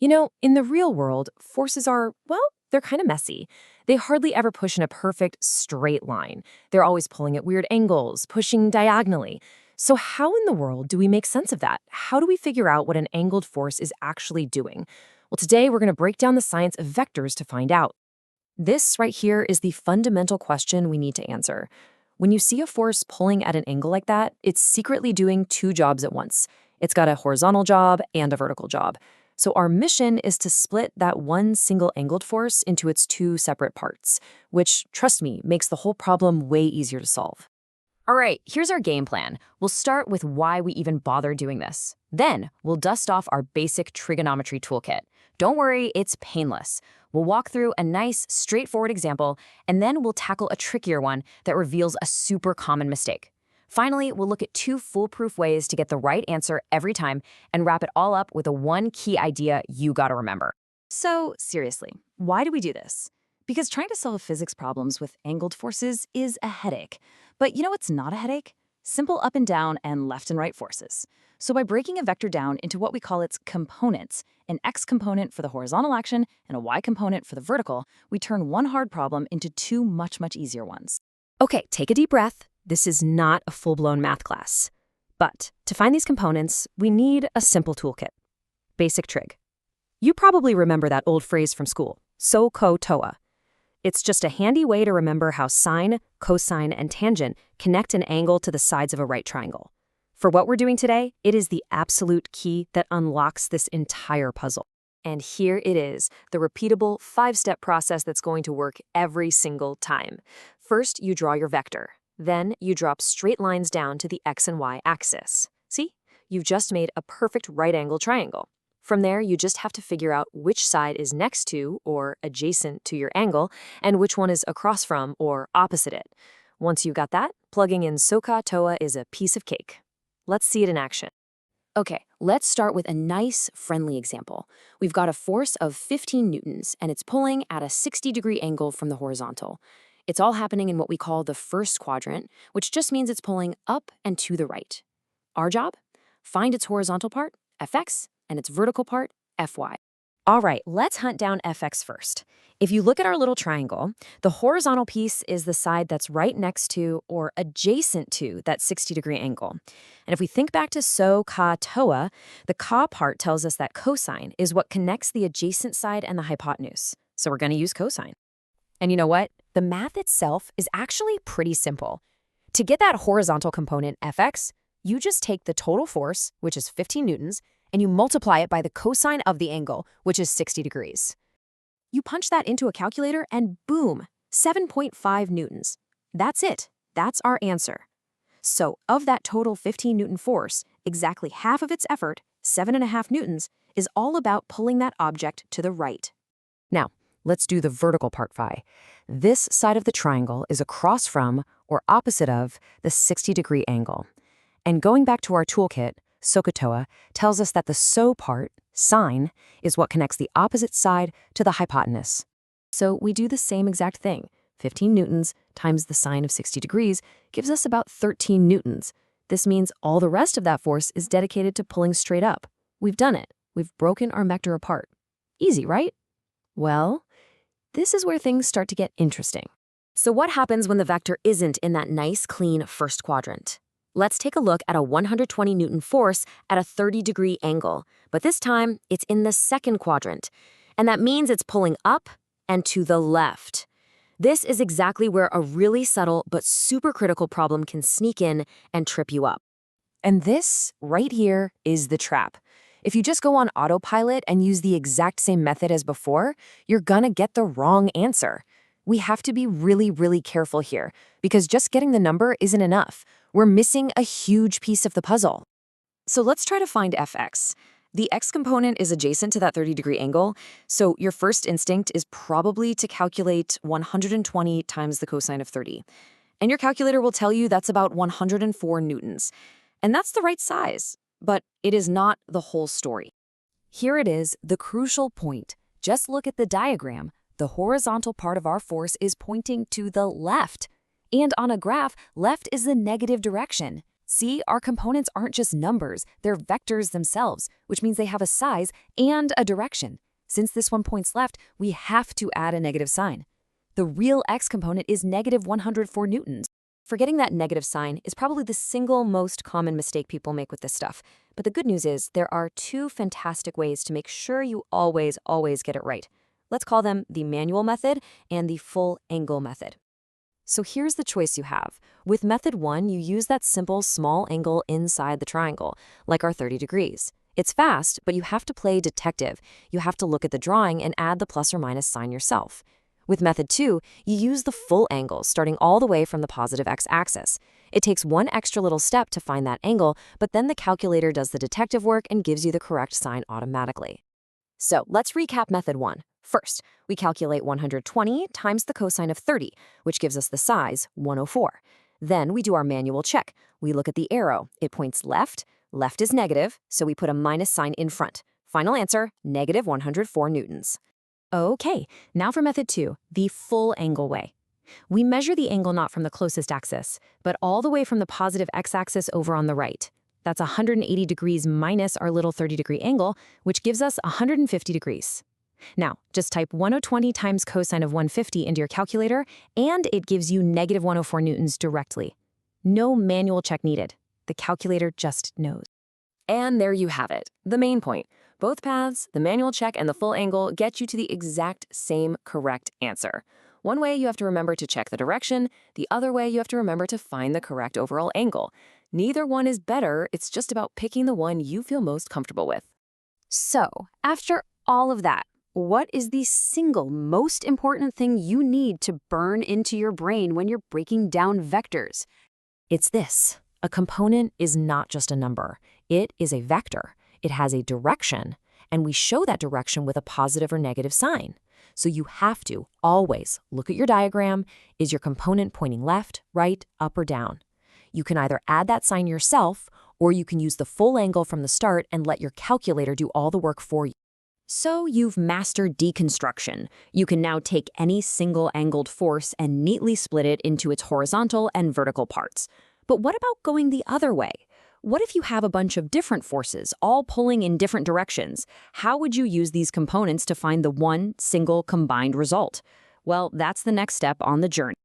In the real world, forces are, well, they're kind of messy. They hardly ever push in a perfect straight line. They're always pulling at weird angles, pushing diagonally. So how in the world do we make sense of that? How do we figure out what an angled force is actually doing? Well, today we're going to break down the science of vectors to find out. This right here is the fundamental question we need to answer. When you see a force pulling at an angle like that, it's secretly doing two jobs at once. It's got a horizontal job and a vertical job. So our mission is to split that one single angled force into its two separate parts, which, trust me, makes the whole problem way easier to solve. All right, here's our game plan. We'll start with why we even bother doing this. Then we'll dust off our basic trigonometry toolkit. Don't worry, it's painless. We'll walk through a nice, straightforward example, and then we'll tackle a trickier one that reveals a super common mistake. Finally, we'll look at two foolproof ways to get the right answer every time and wrap it all up with a one key idea you gotta remember. So seriously, why do we do this? Because trying to solve physics problems with angled forces is a headache. But you know what's not a headache? Simple up and down and left and right forces. So by breaking a vector down into what we call its components, an x component for the horizontal action and a y component for the vertical, we turn one hard problem into two much easier ones. Okay, take a deep breath. This is not a full-blown math class. But to find these components, we need a simple toolkit. Basic trig. You probably remember that old phrase from school, so ko toa. It's just a handy way to remember how sine, cosine, and tangent connect an angle to the sides of a right triangle. For what we're doing today, it is the absolute key that unlocks this entire puzzle. And here it is, the repeatable 5-step process that's going to work every single time. First, you draw your vector. Then you drop straight lines down to the x and y axis. See? You've just made a perfect right-angle triangle. From there, you just have to figure out which side is next to or adjacent to your angle and which one is across from or opposite it. Once you've got that, plugging in SOHCAHTOA TOA is a piece of cake. Let's see it in action. Okay, let's start with a nice, friendly example. We've got a force of 15 newtons, and it's pulling at a 60-degree angle from the horizontal. It's all happening in what we call the first quadrant, which just means it's pulling up and to the right. Our job? Find its horizontal part, Fx, and its vertical part, Fy. All right, let's hunt down Fx first. If you look at our little triangle, the horizontal piece is the side that's right next to or adjacent to that 60-degree angle. And if we think back to SOHCAHTOA TOA, the ka part tells us that cosine is what connects the adjacent side and the hypotenuse. So we're going to use cosine. And you know what? The math itself is actually pretty simple. To get that horizontal component, Fx, you just take the total force, which is 15 newtons, and you multiply it by the cosine of the angle, which is 60 degrees. You punch that into a calculator and boom, 7.5 newtons. That's it. That's our answer. So of that total 15 newton force, exactly half of its effort, 7.5 newtons, is all about pulling that object to the right. Now, let's do the vertical part phi. This side of the triangle is across from or opposite of the 60-degree angle. And going back to our toolkit, SOHCAHTOA tells us that the SO part, sine, is what connects the opposite side to the hypotenuse. So we do the same exact thing. 15 newtons times the sine of 60 degrees gives us about 13 newtons. This means all the rest of that force is dedicated to pulling straight up. We've done it. We've broken our vector apart. Easy, right? Well, this is where things start to get interesting. So what happens when the vector isn't in that nice, clean first quadrant? Let's take a look at a 120 newton force at a 30-degree angle, but this time it's in the second quadrant, and that means it's pulling up and to the left. This is exactly where a really subtle but super critical problem can sneak in and trip you up. And this right here is the trap. If you just go on autopilot and use the exact same method as before, you're gonna get the wrong answer. We have to be really careful here, because just getting the number isn't enough. We're missing a huge piece of the puzzle. So let's try to find Fx. The x component is adjacent to that 30-degree angle, so your first instinct is probably to calculate 120 times the cosine of 30. And your calculator will tell you that's about 104 newtons. And that's the right size, but it is not the whole story. Here it is, the crucial point. Just look at the diagram. The horizontal part of our force is pointing to the left. And on a graph, left is the negative direction. See, our components aren't just numbers, they're vectors themselves, which means they have a size and a direction. Since this one points left, we have to add a negative sign. The real x component is negative 104 newtons. Forgetting that negative sign is probably the single most common mistake people make with this stuff. But the good news is there are two fantastic ways to make sure you always get it right. Let's call them the manual method and the full angle method. So here's the choice you have. With method 1, you use that simple small angle inside the triangle, like our 30 degrees. It's fast, but you have to play detective. You have to look at the drawing and add the plus or minus sign yourself. With method 2, you use the full angle, starting all the way from the positive x-axis. It takes one extra little step to find that angle, but then the calculator does the detective work and gives you the correct sign automatically. So let's recap method 1. First, we calculate 120 times the cosine of 30, which gives us the size 104. Then we do our manual check. We look at the arrow. It points left. Left is negative, so we put a minus sign in front. Final answer, negative 104 newtons. Okay, now for method 2, the full angle way. We measure the angle not from the closest axis, but all the way from the positive x-axis over on the right. That's 180 degrees minus our little 30-degree angle, which gives us 150 degrees. Now, just type 120 times cosine of 150 into your calculator, and it gives you negative 104 newtons directly. No manual check needed. The calculator just knows. And there you have it, the main point. Both paths, the manual check and the full angle, get you to the exact same correct answer. One way you have to remember to check the direction, the other way you have to remember to find the correct overall angle. Neither one is better, it's just about picking the one you feel most comfortable with. So, after all of that, what is the single most important thing you need to burn into your brain when you're breaking down vectors? It's this. A component is not just a number. It is a vector. It has a direction, and we show that direction with a positive or negative sign. So you have to always look at your diagram. Is your component pointing left, right, up, or down? You can either add that sign yourself, or you can use the full angle from the start and let your calculator do all the work for you. So you've mastered deconstruction. You can now take any single angled force and neatly split it into its horizontal and vertical parts. But what about going the other way? What if you have a bunch of different forces, all pulling in different directions? How would you use these components to find the one single combined result? Well, that's the next step on the journey.